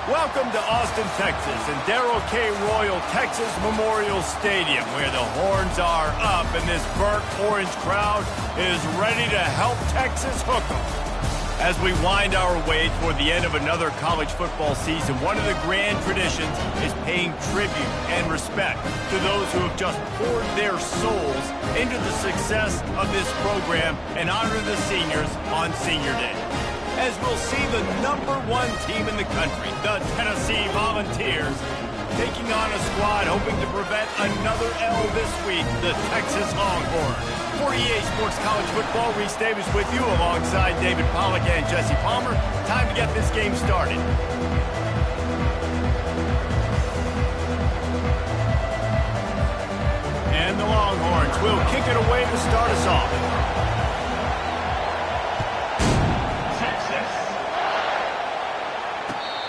Welcome to Austin, Texas, and Darrell K. Royal Texas Memorial Stadium, where the horns are up and this burnt orange crowd is ready to help Texas hook 'em. As we wind our way toward the end of another college football season, one of the grand traditions is paying tribute and respect to those who have just poured their souls into the success of this program and honor the seniors on Senior Day. As we'll see the #1 team in the country, the Tennessee Volunteers, taking on a squad hoping to prevent another L this week, the Texas Longhorns. For EA Sports College Football, Reese Davis with you alongside David Pollack and Jesse Palmer. Time to get this game started. And the Longhorns will kick it away to start us off.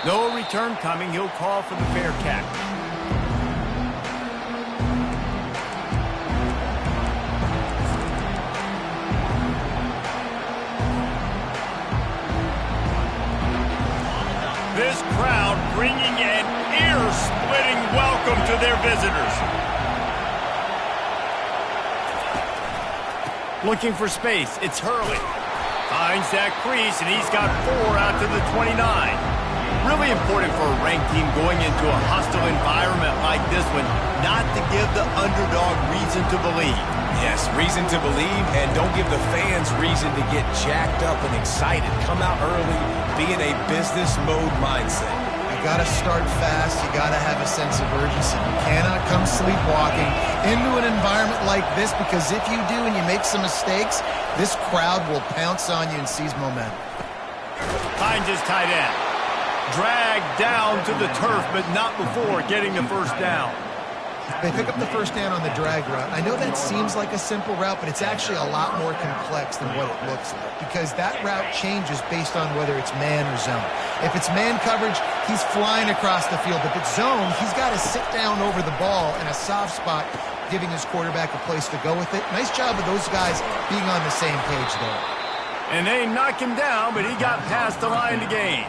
No return coming. He'll call for the fair catch. This crowd bringing an ear-splitting welcome to their visitors. Looking for space. It's Hurley. Finds that crease, and he's got 4 out to the 29. Really important for a ranked team going into a hostile environment like this one, not to give the underdog reason to believe. Yes, reason to believe, and don't give the fans reason to get jacked up and excited. Come out early, be in a business mode mindset. You gotta start fast, you gotta have a sense of urgency. You cannot come sleepwalking into an environment like this, because if you do and you make some mistakes, this crowd will pounce on you and seize momentum. Finds his tight end. Dragged down to the turf, but not before getting the first down. They pick up the first down on the drag route. I know that seems like a simple route, but it's actually a lot more complex than what it looks like, because that route changes based on whether it's man or zone. If it's man coverage, he's flying across the field. If it's zone, he's got to sit down over the ball in a soft spot, giving his quarterback a place to go with it. Nice job of those guys being on the same page there. And they knock him down, but he got past the line to gain.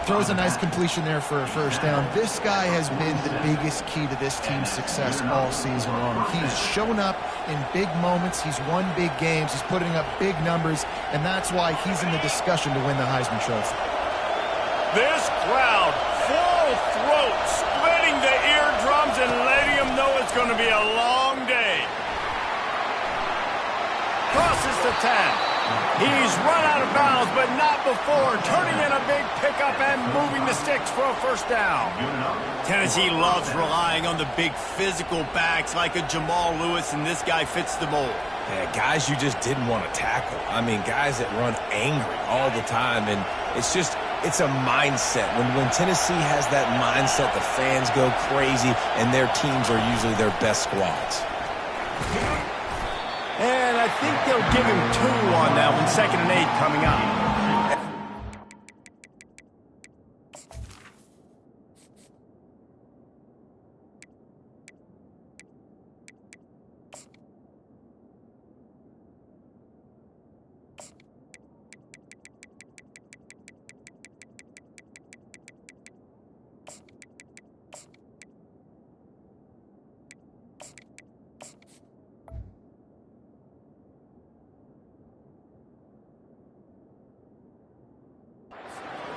Throws a nice completion there for a first down. This guy has been the biggest key to this team's success all season long. He's shown up in big moments. He's won big games. He's putting up big numbers, and that's why he's in the discussion to win the Heisman Trophy. This crowd, full throat, splitting the eardrums and letting them know it's going to be a long day. Crosses the 10. He's run out of bounds, but not before turning in a big pickup and moving the sticks for a first down. Tennessee loves relying on the big physical backs like a Jamal Lewis, and this guy fits the mold. Yeah, guys you just didn't want to tackle. I mean, guys that run angry all the time, and it's a mindset. When Tennessee has that mindset, the fans go crazy, and their teams are usually their best squads. And I think they'll give him 2 on that one. 2nd and 8 coming up.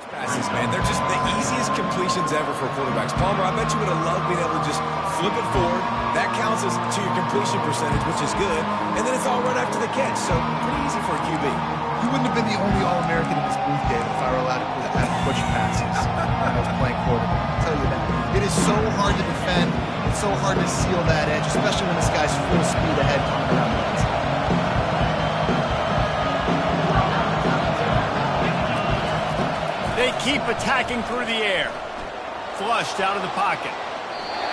Passes, man. They're just the easiest completions ever for quarterbacks. Palmer, I bet you would have loved being able to just flip it forward. That counts as to your completion percentage, which is good. And then it's all run after the catch, so pretty easy for a QB. You wouldn't have been the only All-American in this booth, David, if I were allowed to push passes when I was playing quarterback. I'll tell you that. It is so hard to defend. It's so hard to seal that edge, especially when this guy's full speed ahead coming around the outside. They keep attacking through the air. Flushed out of the pocket.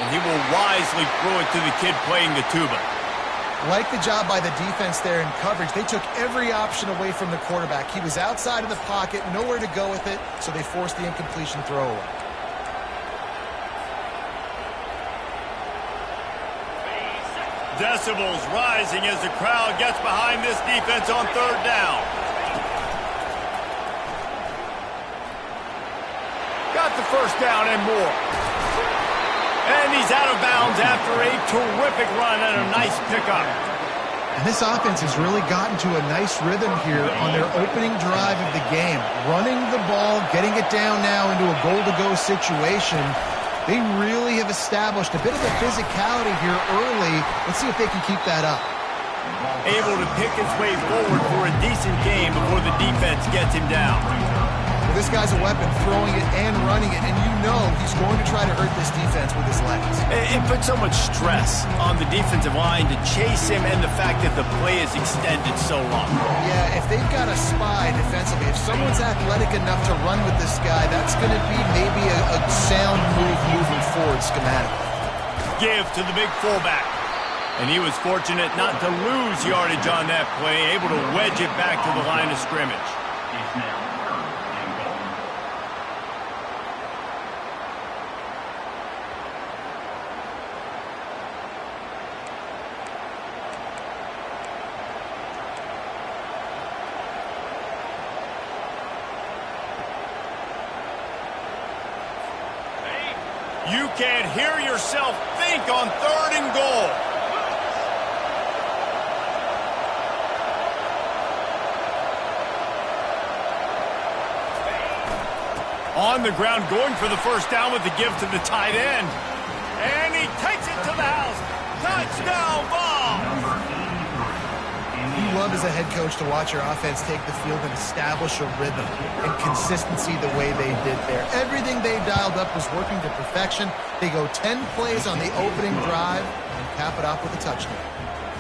And he will wisely throw it to the kid playing the tuba. Like the job by the defense there in coverage. They took every option away from the quarterback. He was outside of the pocket, nowhere to go with it, so they forced the incompletion throwaway. Decibels rising as the crowd gets behind this defense on 3rd down. Got the first down and more. And he's out of bounds after a terrific run and a nice pickup. And this offense has really gotten to a nice rhythm here on their opening drive of the game. Running the ball, getting it down now into a goal-to-go situation. They really have established a bit of a physicality here early. Let's see if they can keep that up. Able to pick his way forward for a decent game before the defense gets him down. Well, this guy's a weapon, throwing it and running it, and you know he's going to try to hurt this defense with his legs. It puts so much stress on the defensive line to chase him and the fact that the play is extended so long. Yeah, if they've got a spy defensively, if someone's athletic enough to run with this guy, that's going to be maybe a sound move moving forward schematically. Give to the big fullback. And he was fortunate not to lose yardage on that play, able to wedge it back to the line of scrimmage. You can't hear yourself think on 3rd and goal. On the ground, going for the first down with the give to the tight end. And he takes it to the house. Touchdown ball! You love as a head coach to watch your offense take the field and establish a rhythm and consistency the way they did there. Everything they dialed up was working to perfection. They go 10 plays on the opening drive and cap it off with a touchdown.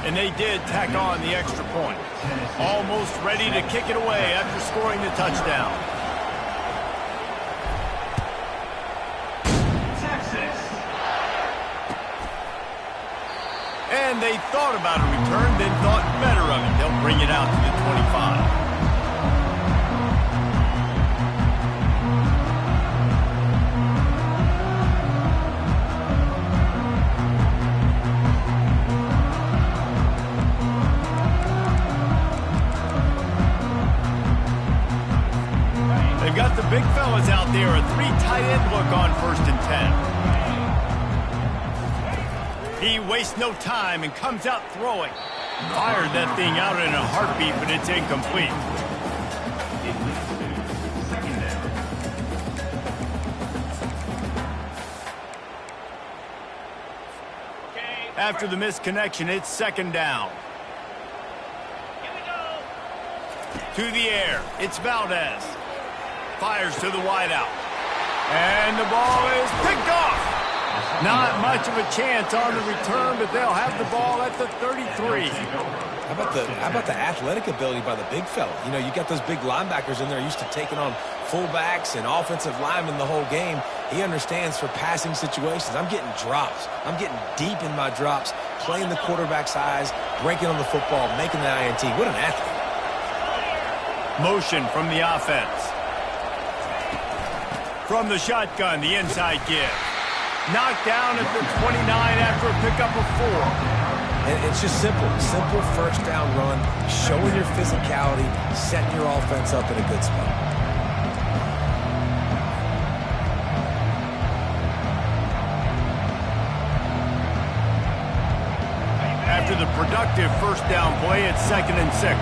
And they did tack on the extra point. Almost ready to kick it away after scoring the touchdown. And they thought about a return, then thought better of it. They'll bring it out to the 25. They've got the big fellas out there, a 3 tight end look on 1st and 10. He wastes no time and comes out throwing. Fired that thing out in a heartbeat, but it's incomplete. After the missed connection, it's 2nd down. To the air, it's Valdez. Fires to the wideout. And the ball is picked off. Not much of a chance on the return, but they'll have the ball at the 33. How about the athletic ability by the big fella? You know, you got those big linebackers in there used to taking on fullbacks and offensive linemen the whole game. He understands for passing situations. I'm getting drops. I'm getting deep in my drops, playing the quarterback's eyes, breaking on the football, making the INT. What an athlete. Motion from the offense. From the shotgun, the inside give. Knocked down at the 29 after a pickup of 4. And it's just simple first down run, showing your physicality, setting your offense up in a good spot. After the productive first down play, it's 2nd and 6.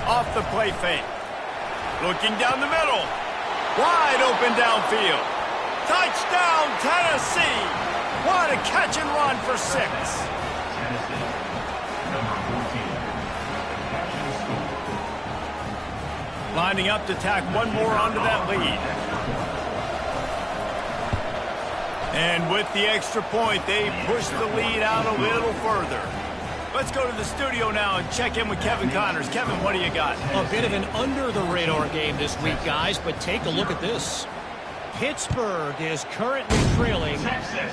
Off the play fake. Looking down the middle. Wide open downfield. Touchdown, Tennessee. What a catch and run for 6. Lining up to tack one more onto that lead. And with the extra point, they push the lead out a little further. Let's go to the studio now and check in with Kevin Connors. Kevin, what do you got? A bit of an under-the-radar game this week, guys, but take a look at this. Pittsburgh is currently trailing,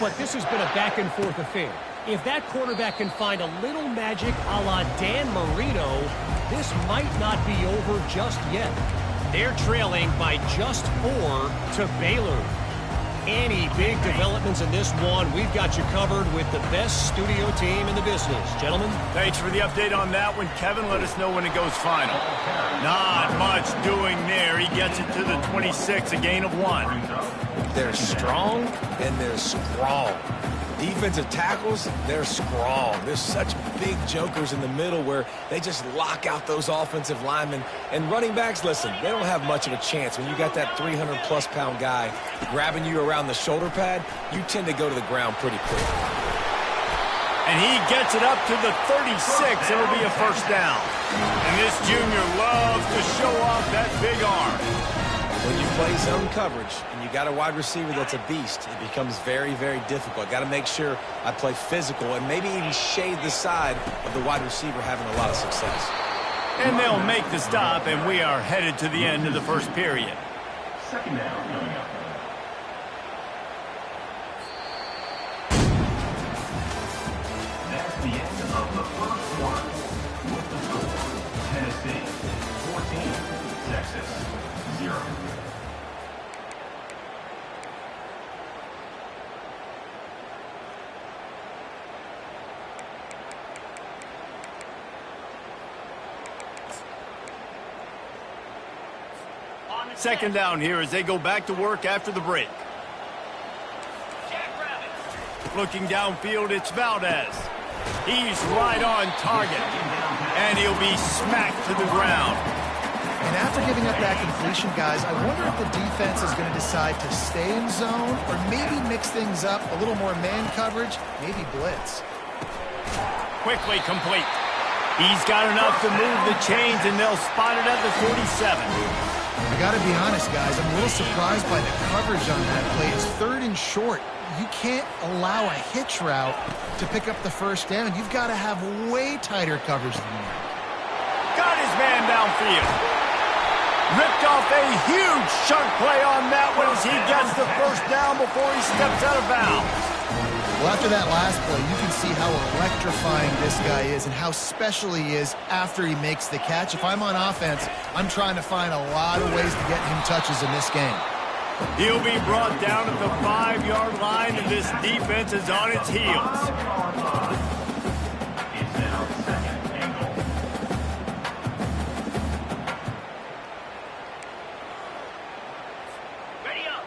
but this has been a back-and-forth affair. If that quarterback can find a little magic a la Dan Marino, this might not be over just yet. They're trailing by just 4 to Baylor. any big developments in this one, we've got you covered with the best studio team in the business. Gentlemen. Thanks for the update on that one, Kevin. Let us know when it goes final. Not much doing there. He gets it to the 26, a gain of 1. They're strong and they're strong. Defensive tackles, they're strong. There's such big jokers in the middle where they just lock out those offensive linemen. And running backs, listen, they don't have much of a chance. When you got that 300-plus pound guy grabbing you around the shoulder pad, you tend to go to the ground pretty quick. And he gets it up to the 36. It'll be a first down. And this junior loves to show off that big arm. When you play zone coverage and you got a wide receiver that's a beast, it becomes very, very difficult. Got to make sure I play physical and maybe even shade the side of the wide receiver having a lot of success. And they'll make the stop, and we are headed to the end of the first period. Second down coming up. That's the end of the first quarter. With the score, Tennessee 14, Texas 0. Second down here as they go back to work after the break. Looking downfield, it's Valdez. He's right on target. And he'll be smacked to the ground. And after giving up that completion, guys, I wonder if the defense is going to decide to stay in zone or maybe mix things up, a little more man coverage, maybe blitz. Quickly complete. He's got enough to move the chains, and they'll spot it at the 47. I got to be honest, guys, I'm a little surprised by the coverage on that play. It's 3rd and short. You can't allow a hitch route to pick up the first down. You've got to have way tighter coverage than that. Got his man downfield. Ripped off a huge chunk play on that one as he gets the first down before he steps out of bounds. Well, after that last play, you can see how electrifying this guy is and how special he is after he makes the catch. If I'm on offense, I'm trying to find a lot of ways to get him touches in this game. He'll be brought down at the 5-yard line, and this defense is on its heels. It's now second and goal.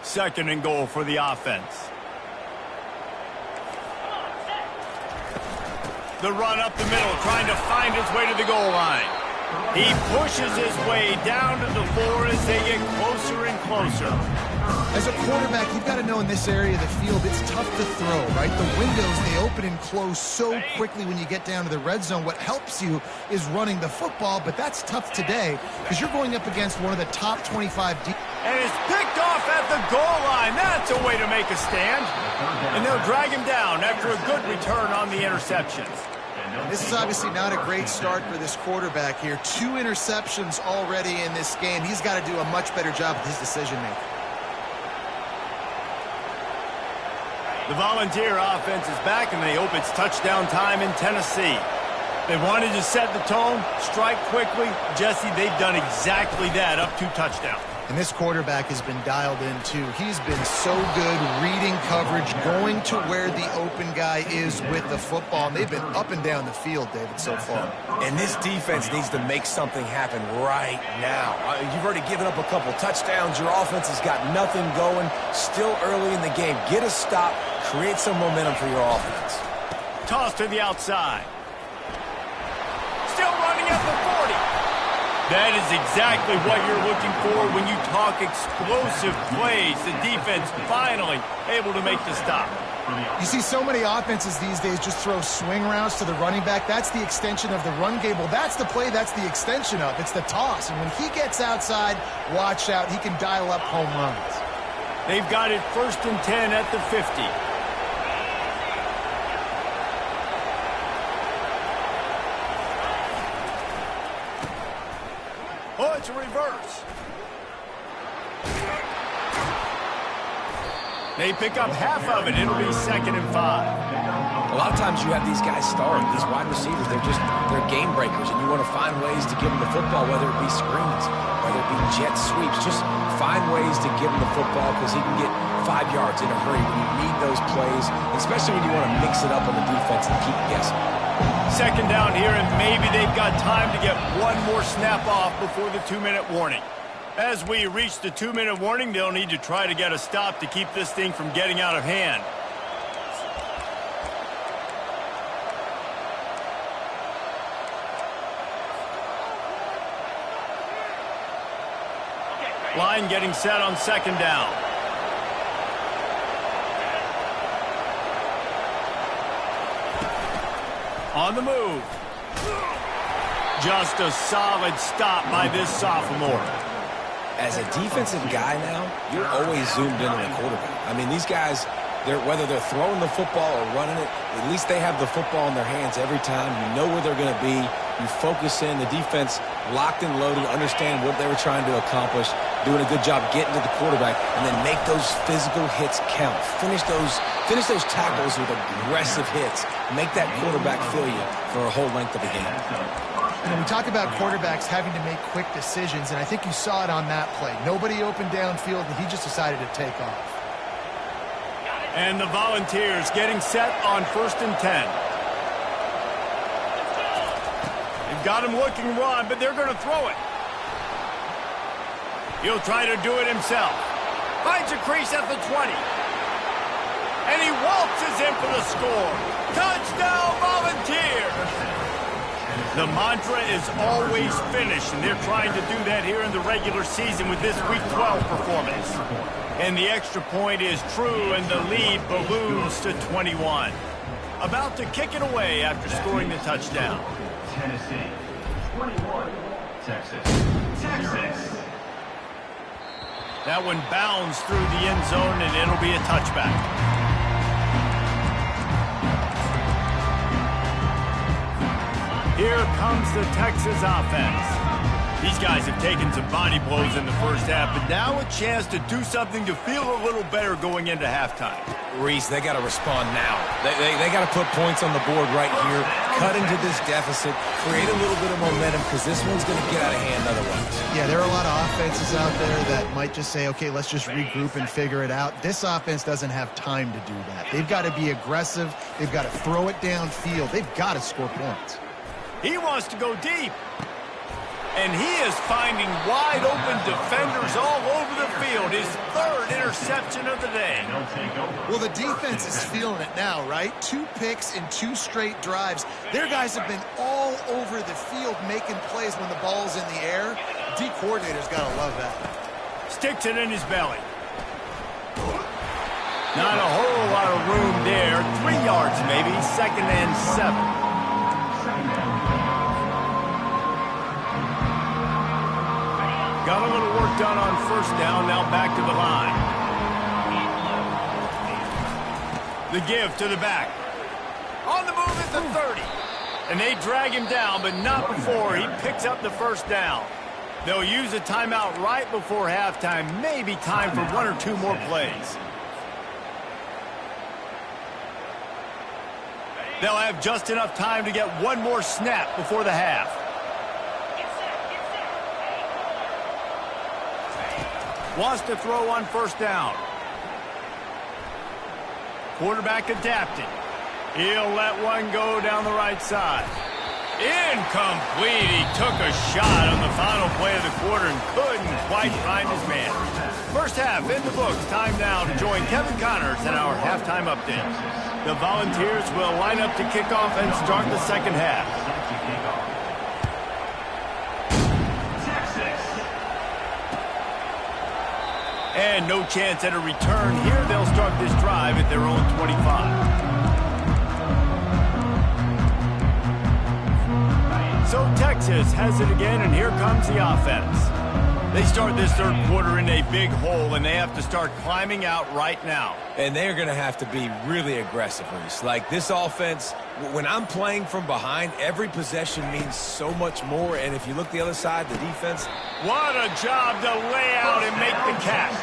Second and goal for the offense. The run up the middle, trying to find his way to the goal line. He pushes his way down to the 4 as they get closer and closer. As a quarterback, you've got to know in this area of the field, it's tough to throw, right? The windows, they open and close so quickly when you get down to the red zone. What helps you is running the football, but that's tough today because you're going up against one of the top 25 And it's picked off at the goal line. That's a way to make a stand. And they'll drag him down after a good return on the interception. This is obviously not a great start for this quarterback here. 2 interceptions already in this game. He's got to do a much better job with his decision-making. The Volunteer offense is back, and they hope it's touchdown time in Tennessee. They wanted to set the tone, strike quickly. Jesse, they've done exactly that, up 2 touchdowns. And this quarterback has been dialed in, too. He's been so good reading coverage, going to where the open guy is with the football. And they've been up and down the field, David, so far. And this defense needs to make something happen right now. You've already given up a couple touchdowns. Your offense has got nothing going. Still early in the game. Get a stop. Create some momentum for your offense. Toss to the outside. Still running at the 40. That is exactly what you're looking for when you talk explosive plays. The defense finally able to make the stop. You see so many offenses these days just throw swing routes to the running back. That's the extension of the run game. Well, that's the play that's the extension of. It's the toss. And when he gets outside, watch out. He can dial up home runs. They've got it 1st and 10 at the 50. Oh, it's a reverse. They pick up half of it. It'll be 2nd and 5. A lot of times you have these guys starring, these wide receivers, they're game breakers, and you want to find ways to give them the football, whether it be screens, whether it be jet sweeps. Just find ways to give him the football because he can get 5 yards in a hurry when you need those plays, especially when you want to mix it up on the defense and keep guessing. Second down here, and maybe they've got time to get one more snap off before the 2-minute warning. As we reach the 2-minute warning, they'll need to try to get a stop to keep this thing from getting out of hand. Line getting set on second down. On the move. Just a solid stop by this sophomore. As a defensive guy now, you're always zoomed in on the quarterback. I mean, these guys, whether they're throwing the football or running it, at least they have the football in their hands every time. You know where they're going to be. You focus in. The defense locked and loaded, understand what they were trying to accomplish, doing a good job getting to the quarterback, and then make those physical hits count. Finish those tackles with aggressive hits. Make that quarterback feel you for a whole length of the game. You know, we talk about quarterbacks having to make quick decisions, and I think you saw it on that play. Nobody open downfield, and he just decided to take off. And the Volunteers getting set on 1st and 10. They've got him looking run, but they're going to throw it. He'll try to do it himself. Finds a crease at the 20. And he waltzes in for the score. Touchdown, Volunteers! The mantra is always finish, and they're trying to do that here in the regular season with this Week 12 performance. And the extra point is true, and the lead balloons to 21. About to kick it away after scoring the touchdown. Tennessee, 21. Texas. That one bounds through the end zone, and it'll be a touchback. Here comes the Texas offense. These guys have taken some body blows in the first half, but now a chance to do something to feel a little better going into halftime. Reese, they got to respond now. They got to put points on the board right here, cut into this deficit, create a little bit of momentum because this one's going to get out of hand otherwise. Yeah, there are a lot of offenses out there that might just say, okay, let's just regroup and figure it out. This offense doesn't have time to do that. They've got to be aggressive. They've got to throw it downfield. They've got to score points. He wants to go deep. And he is finding wide open defenders all over the field. His third interception of the day. Well, the defense is feeling it now, right? 2 picks in 2 straight drives. Their guys have been all over the field making plays when the ball's in the air. D coordinator's got to love that. Sticks it in his belly. Not a whole lot of room there. 3 yards maybe. 2nd and 7. Got a little work done on 1st down, now back to the line. The give to the back. On the move at the 30. And they drag him down, but not before he picks up the 1st down. They'll use a timeout right before halftime. Maybe time for 1 or 2 more plays. They'll have just enough time to get 1 more snap before the half. Wants to throw on 1st down. Quarterback adapting. He'll let one go down the right side. Incomplete. He took a shot on the final play of the quarter and couldn't quite find his man. First half in the books. Time now to join Kevin Connors in our halftime update. The Volunteers will line up to kick off and start the second half. And no chance at a return here. They'll start this drive at their own 25. So Texas has it again, and here comes the offense. They start this 3rd quarter in a big hole, and they have to start climbing out right now. And they're going to have to be really aggressive, Reese. Like this offense, when I'm playing from behind, every possession means so much more. And if you look the other side, the defense. What a job to lay out and make the catch.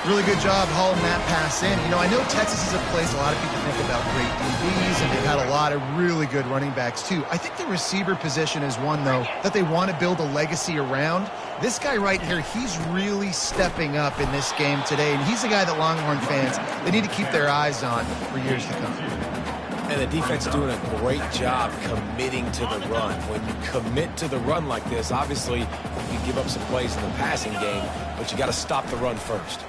Really good job hauling that pass in. You know, I know Texas is a place a lot of people think about great DBs, and they've had a lot of really good running backs, too. I think the receiver position is one, though, that they want to build a legacy around. This guy right here, he's really stepping up in this game today, and he's a guy that Longhorn fans, they need to keep their eyes on for years to come. And the defense is doing a great job committing to the run. When you commit to the run like this, obviously you give up some plays in the passing game, but you got to stop the run first.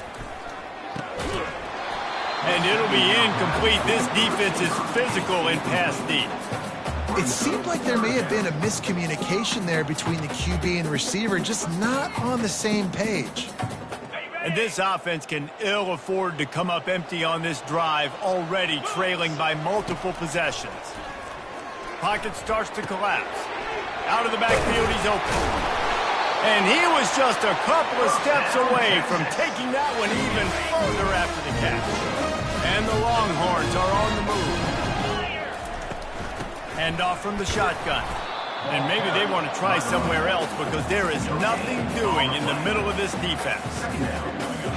And it'll be incomplete. This defense is physical in pass deep. It seemed like there may have been a miscommunication there between the QB and receiver, just not on the same page. And this offense can ill afford to come up empty on this drive, already trailing by multiple possessions. Pocket starts to collapse. Out of the backfield, he's open. And he was just a couple of steps away from taking that one even further after the catch. And the Longhorns are on the move. Handoff from the shotgun. And maybe they want to try somewhere else because there is nothing doing in the middle of this defense.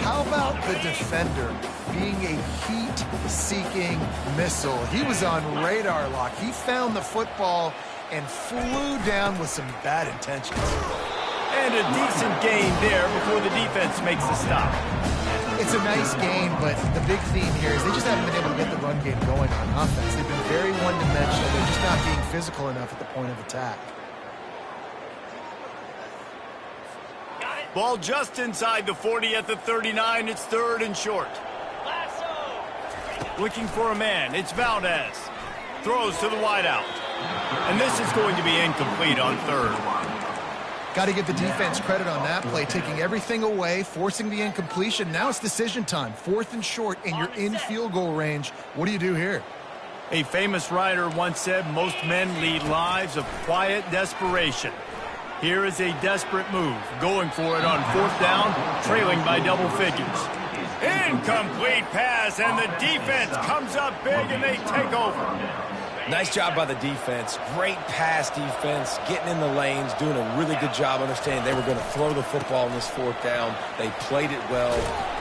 How about the defender being a heat-seeking missile? He was on radar lock. He found the football and flew down with some bad intentions. And a decent gain there before the defense makes the stop. It's a nice game, but the big theme here is they just haven't been able to get the run game going on offense. They've been very one-dimensional. They're just not being physical enough at the point of attack. Ball just inside the 40 at the 39. It's 3rd and short. Looking for a man. It's Valdez. Throws to the wideout. And this is going to be incomplete on 3rd. Got to give the defense credit on that play, taking everything away, forcing the incompletion. Now it's decision time. 4th and short, and you're in field goal range. What do you do here? A famous writer once said, most men lead lives of quiet desperation. Here is a desperate move, going for it on 4th down, trailing by double figures. Incomplete pass, and the defense comes up big, and they take over. Nice job by the defense. Great pass defense, getting in the lanes, doing a really good job understanding they were going to throw the football on this 4th down. They played it well.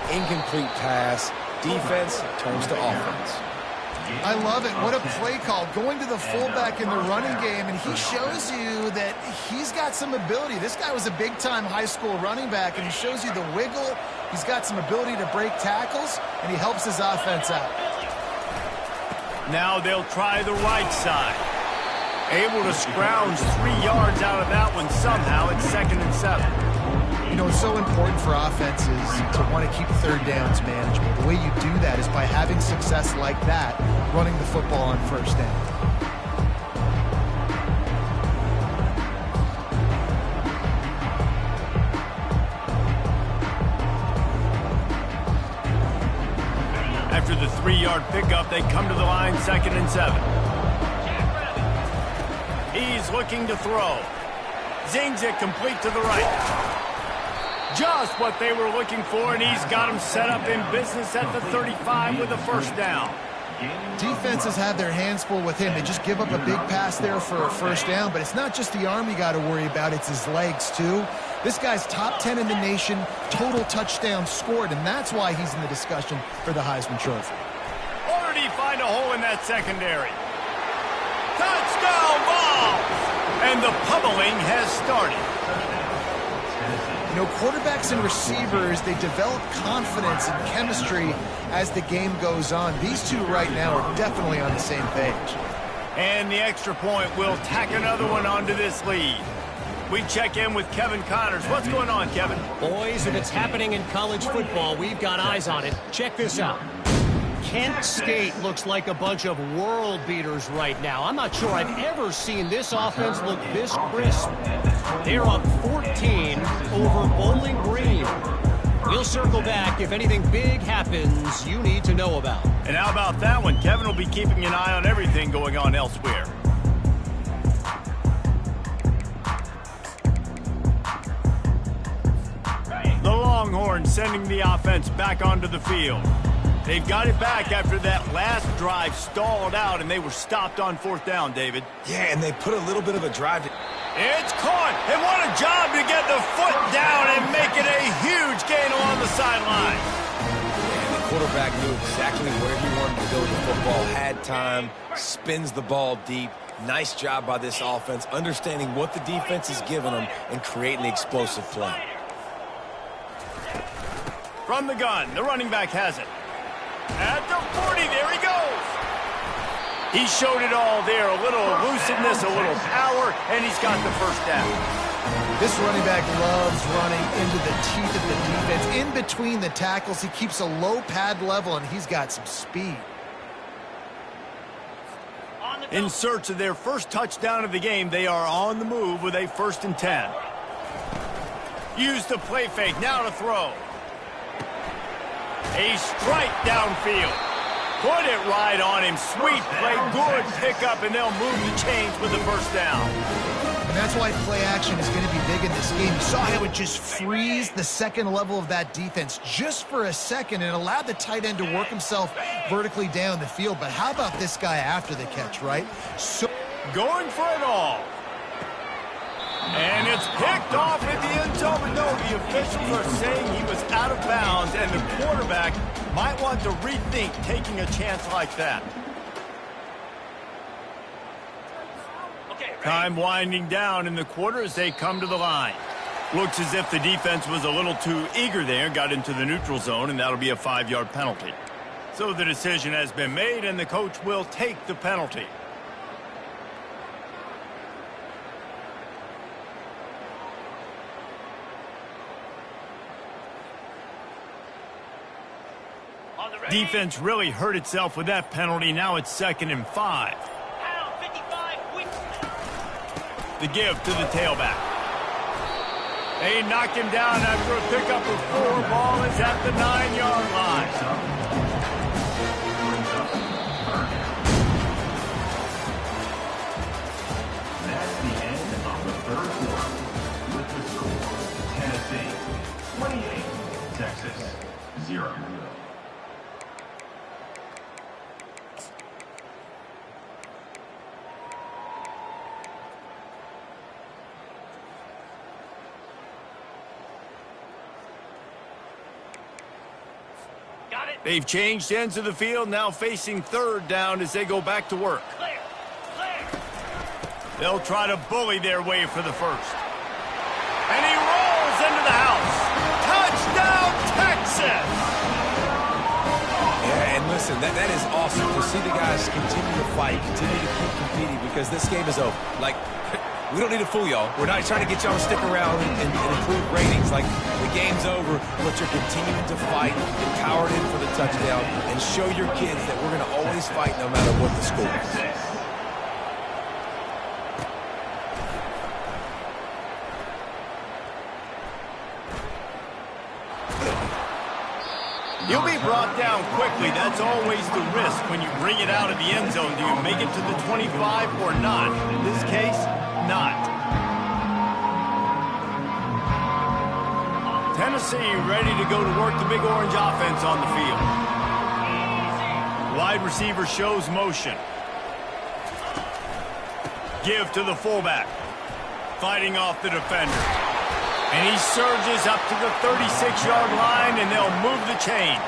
Incomplete pass. Defense turns to offense. I love it. What a play call. Going to the fullback in the running game, and he shows you that he's got some ability. This guy was a big-time high school running back, and he shows you the wiggle. He's got some ability to break tackles, and he helps his offense out. Now they'll try the right side. Able to scrounge 3 yards out of that one somehow. It's 2nd and 7. You know, it's so important for offenses to want to keep 3rd downs manageable. The way you do that is by having success like that, running the football on 1st down. After the 3-yard pickup, they come to the line, 2nd and 7. He's looking to throw. Zings it complete to the right. Just what they were looking for, and he's got them set up in business at the 35 with a 1st down. Defenses have their hands full with him. They just give up a big pass there for a 1st down, but it's not just the arm you got to worry about, it's his legs too. This guy's top 10 in the nation, total touchdowns scored, and that's why he's in the discussion for the Heisman Trophy. Or did he find a hole in that secondary? Touchdown ball! And the pummeling has started. You know, quarterbacks and receivers, they develop confidence and chemistry as the game goes on. These two right now are definitely on the same page. And the extra point will tack another one onto this lead. We check in with Kevin Connors. What's going on, Kevin? Boys, if it's happening in college football, we've got eyes on it. Check this out. Kent State looks like a bunch of world beaters right now. I'm not sure I've ever seen this offense look this crisp. They're up 14 over Bowling Green. We'll circle back if anything big happens you need to know about. And how about that one? Kevin will be keeping an eye on everything going on elsewhere. The Longhorns sending the offense back onto the field. They've got it back after that last drive stalled out, and they were stopped on 4th down, David. Yeah, and they put a little bit of a drive. It's caught, and what a job to get the foot down and make it a huge gain along the sideline. quarterback knew exactly where he wanted to go with the football, had time, spins the ball deep. Nice job by this offense, understanding what the defense is giving them and creating the explosive play. From the gun, the running back has it. At the 40, there he goes. He showed it all there, a little elusiveness, a little power, and he's got the first down. This running back loves running into the teeth of the defense. In between the tackles, he keeps a low pad level, and he's got some speed. In search of their first touchdown of the game, they are on the move with a 1st and 10. Use the play fake, now to throw. A strike downfield. Put it right on him. Sweet play, good pickup, and they'll move the chains with the first down. And that's why play action is going to be big in this game. You saw how it just frees the second level of that defense just for a second and allowed the tight end to work himself vertically down the field. But how about this guy after the catch, right? So going for it all. And it's picked off at the end zone. But no, the officials are saying he was out of bounds, and the quarterback might want to rethink taking a chance like that. Time winding down in the quarter as they come to the line. Looks as if the defense was a little too eager there, got into the neutral zone, and that'll be a 5-yard penalty. So the decision has been made, and the coach will take the penalty. Defense really hurt itself with that penalty. Now it's 2nd and 5. The give to the tailback. They knock him down after a pickup of 4. Ball is at the 9-yard line. That's the end of the 3rd quarter with the score Tennessee 28, Texas 0. They've changed ends of the field, now facing 3rd down as they go back to work. They'll try to bully their way for the first. And he rolls into the house. Touchdown, Texas! Yeah, and listen, that is awesome to see the guys continue to fight, continue to keep competing, because this game is over. Like, we don't need to fool y'all. We're not trying to get y'all to stick around and improve ratings. Like, the game's over, but you're continuing to fight and powered in for the touchdown and show your kids that we're going to always fight no matter what the score is. He'll be brought down quickly. That's always the risk when you bring it out of the end zone. Do you make it to the 25 or not? In this case, not. Tennessee ready to go to work the Big Orange offense on the field. Wide receiver shows motion. Give to the fullback. Fighting off the defender. And he surges up to the 36-yard line, and they'll move the chains.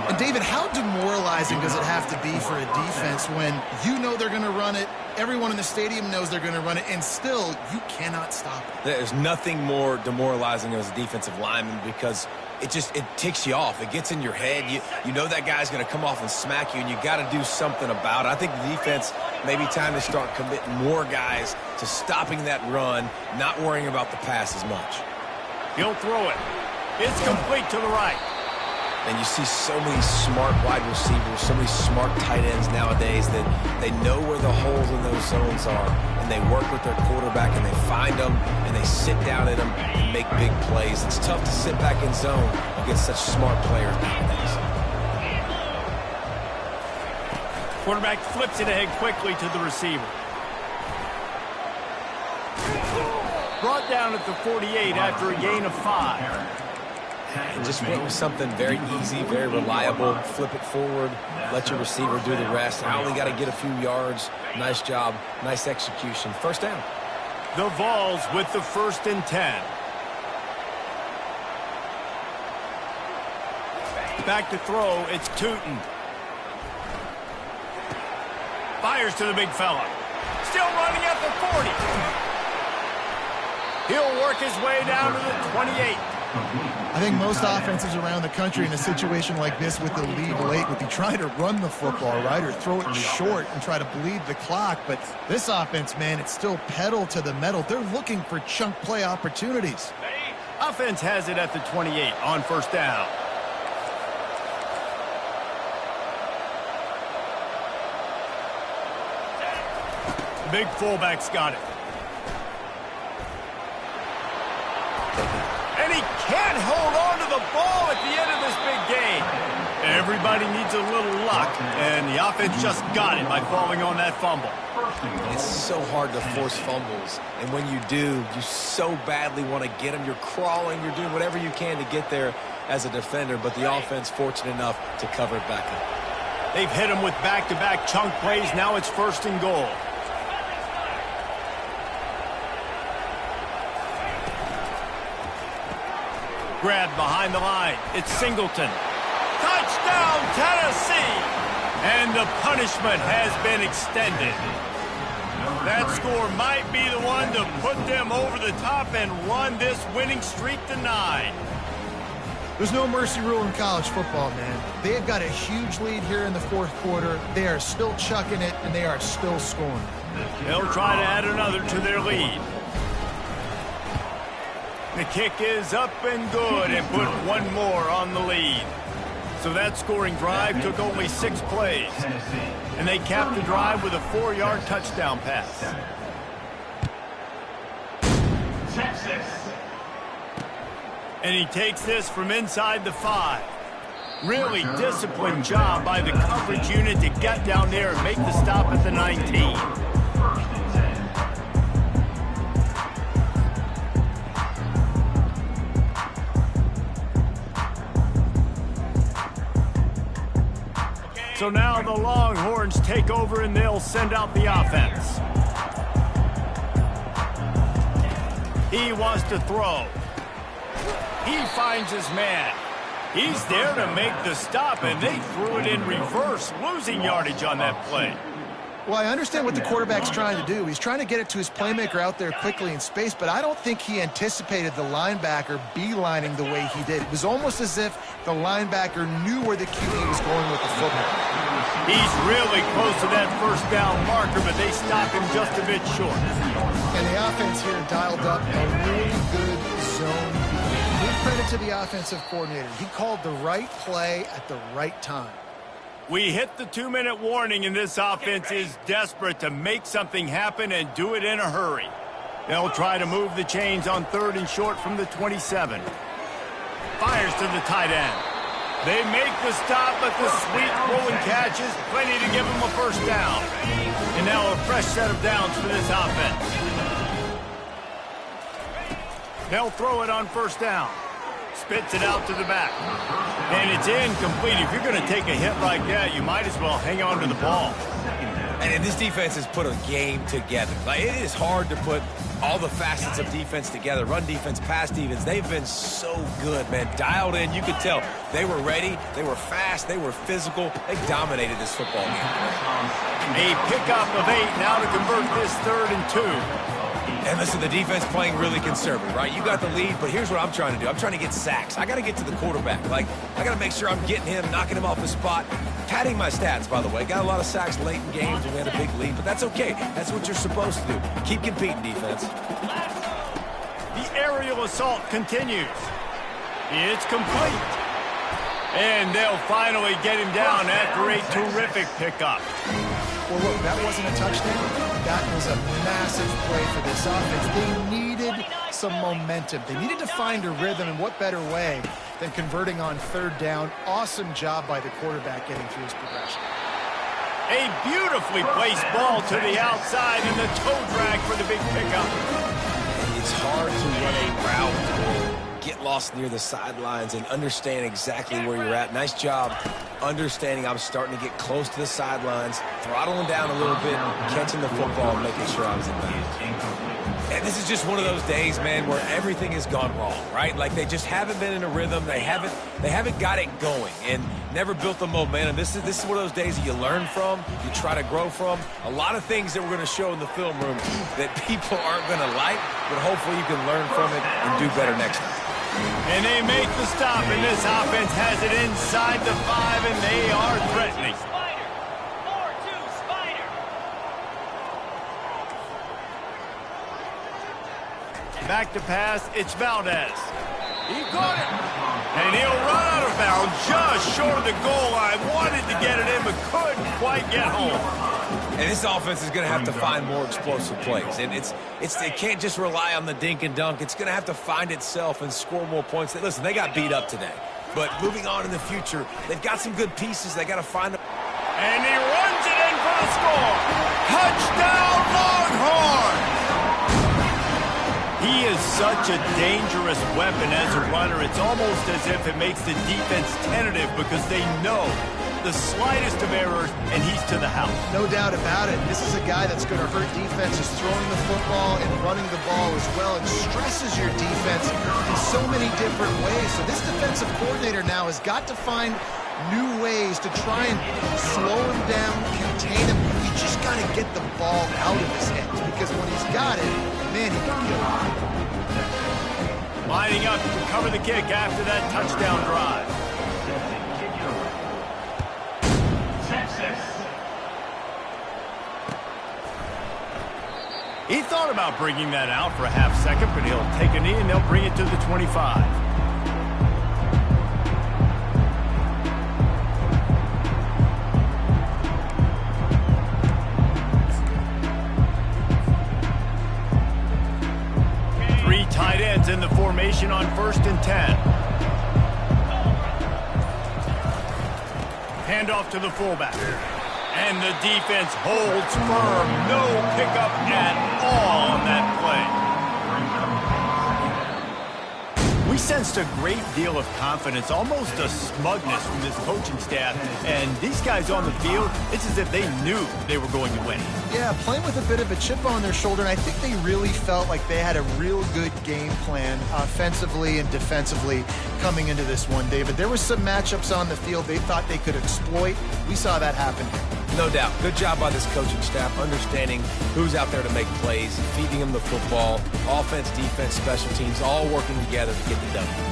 And, David, how demoralizing does it have to be for a defense when you know they're going to run it, everyone in the stadium knows they're going to run it, and still you cannot stop it? There's nothing more demoralizing as a defensive lineman because it ticks you off. It gets in your head. You know that guy's going to come off and smack you, and you got to do something about it. I think the defense maybe time to start committing more guys to stopping that run, not worrying about the pass as much. He'll throw it. It's complete to the right. And you see so many smart wide receivers, so many smart tight ends nowadays that they know where the holes in those zones are, and they work with their quarterback, and they find them, and they sit down in them and make big plays. It's tough to sit back in zone against such smart players nowadays. Quarterback flips it ahead quickly to the receiver. Brought down at the 48 after a gain of 5. And just went with something very easy, very reliable. Flip it forward, let your receiver do the rest. I only got to get a few yards. Nice job, nice execution. First down. The Vols with the 1st and 10. back to throw. It's Tootin. Fires to the big fella. Still running at the 40. He'll work his way down to the 28. I think most offenses around the country in a situation like this with the lead late would be trying to run the football, right, or throw it short and try to bleed the clock. But this offense, man, it's still pedal to the metal. They're looking for chunk play opportunities. Offense has it at the 28 on first down. The big fullback's got it. And he can't hold on to the ball at the end of this big game. Everybody needs a little luck, and the offense just got it by falling on that fumble. It's so hard to force fumbles, and when you do, you so badly want to get them. You're crawling, you're doing whatever you can to get there as a defender, but the offense fortunate enough to cover it back up. They've hit him with back-to-back chunk plays. Now it's 1st and goal. Grabbed behind the line. It's Singleton. Touchdown, Tennessee! And the punishment has been extended. That score might be the one to put them over the top and run this winning streak to 9. There's no mercy rule in college football, man. They have got a huge lead here in the 4th quarter. They are still chucking it, and they are still scoring. They'll try to add another to their lead. The kick is up and good and put one more on the lead. So that scoring drive took only 6 plays. And they capped the drive with a 4-yard touchdown pass. Texas. And he takes this from inside the 5. Really disciplined job by the coverage unit to get down there and make the stop at the 19. So now the Longhorns take over and they'll send out the offense. He wants to throw. He finds his man. He's there to make the stop, and they threw it in reverse, losing yardage on that play. Well, I understand what the quarterback's trying to do. He's trying to get it to his playmaker out there quickly in space, but I don't think he anticipated the linebacker beelining the way he did. It was almost as if the linebacker knew where the QB was going with the football. He's really close to that 1st down marker, but they stop him just a bit short. And the offense here dialed up a really good zone. Give credit to the offensive coordinator. He called the right play at the right time. We hit the 2-minute warning, and this offense is desperate to make something happen and do it in a hurry. They'll try to move the chains on 3rd and short from the 27. Fires to the tight end. They make the stop, but the sweet throw and catch is plenty to give them a 1st down. And now a fresh set of downs for this offense. They'll throw it on 1st down. Spits it out to the back. And it's incomplete. If you're going to take a hit like that, you might as well hang on to the ball. And this defense has put a game together. Like, it is hard to put all the facets of defense together. Run defense, pass defense. They've been so good, man. Dialed in. You could tell they were ready. They were fast. They were physical. They dominated this football game. A pickup of 8 now to convert this 3rd and 2. And listen, the defense playing really conservative, right? You got the lead, but here's what I'm trying to do. I'm trying to get sacks. I got to get to the quarterback. Like, I got to make sure I'm getting him, knocking him off the spot. Padding my stats, by the way. Got a lot of sacks late in games when we had a big lead, but that's okay. That's what you're supposed to do. Keep competing, defense. The aerial assault continues. It's complete. And they'll finally get him down after a terrific pickup. Well, look, that wasn't a touchdown. That was a massive play for this offense. They needed some momentum. They needed to find a rhythm, and what better way than converting on 3rd down. Awesome job by the quarterback getting through his progression. A beautifully placed ball to the outside and the toe drag for the big pickup. It's hard to run a route, get lost near the sidelines, and understand exactly where you're at. Nice job understanding I'm starting to get close to the sidelines, throttling down a little bit, catching the football, and making sure I was in bounds. And this is just one of those days, man, where everything has gone wrong, right? Like they just haven't been in a rhythm. They haven't got it going and never built the momentum. This is one of those days that you learn from, you try to grow from. A lot of things that we're going to show in the film room that people aren't going to like, but hopefully you can learn from it and do better next time. And they make the stop, and this offense has it inside the 5, and they are threatening. Back to pass, it's Valdez. He got it. And he'll run out of bounds just short of the goal line. Wanted to get it in, but couldn't quite get home. And this offense is going to have to find more explosive plays. And it can't just rely on the dink and dunk. It's going to have to find itself and score more points. Listen, they got beat up today. But moving on in the future, they've got some good pieces. They got to find them. And he runs it in for the score. Touchdown, Longhorns! He is such a dangerous weapon as a runner. It's almost as if it makes the defense tentative because they know the slightest of errors, and he's to the house. No doubt about it. This is a guy that's going to hurt defenses throwing the football and running the ball as well, and stresses your defense in so many different ways. So this defensive coordinator now has got to find new ways to try and slow him down, contain him. You just got to get the ball out of his hands, because when he's got it, man, he can kill it. Lining up to cover the kick after that touchdown drive. He thought about bringing that out for a half second, but he'll take a knee and they'll bring it to the 25. Three tight ends in the formation on 1st and 10. Handoff to the fullback. And the defense holds firm. No pickup at all on that play. We sensed a great deal of confidence, almost a smugness from this coaching staff. And these guys on the field, it's as if they knew they were going to win. Yeah, playing with a bit of a chip on their shoulder, and I think they really felt like they had a real good game plan offensively and defensively coming into this one, David. There were some matchups on the field they thought they could exploit. We saw that happen here. No doubt. Good job by this coaching staff, understanding who's out there to make plays, feeding them the football, offense, defense, special teams, all working together to get the W.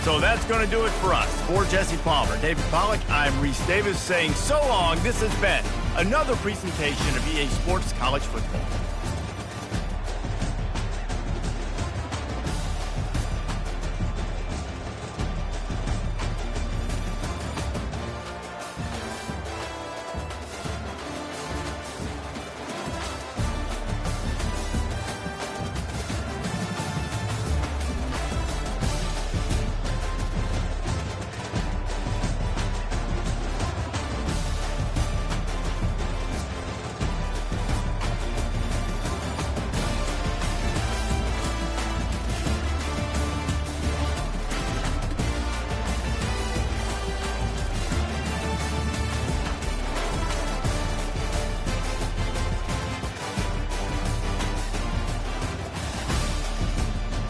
So that's going to do it for us. For Jesse Palmer, David Pollack, I'm Reese Davis saying so long. This has been another presentation of EA Sports College Football.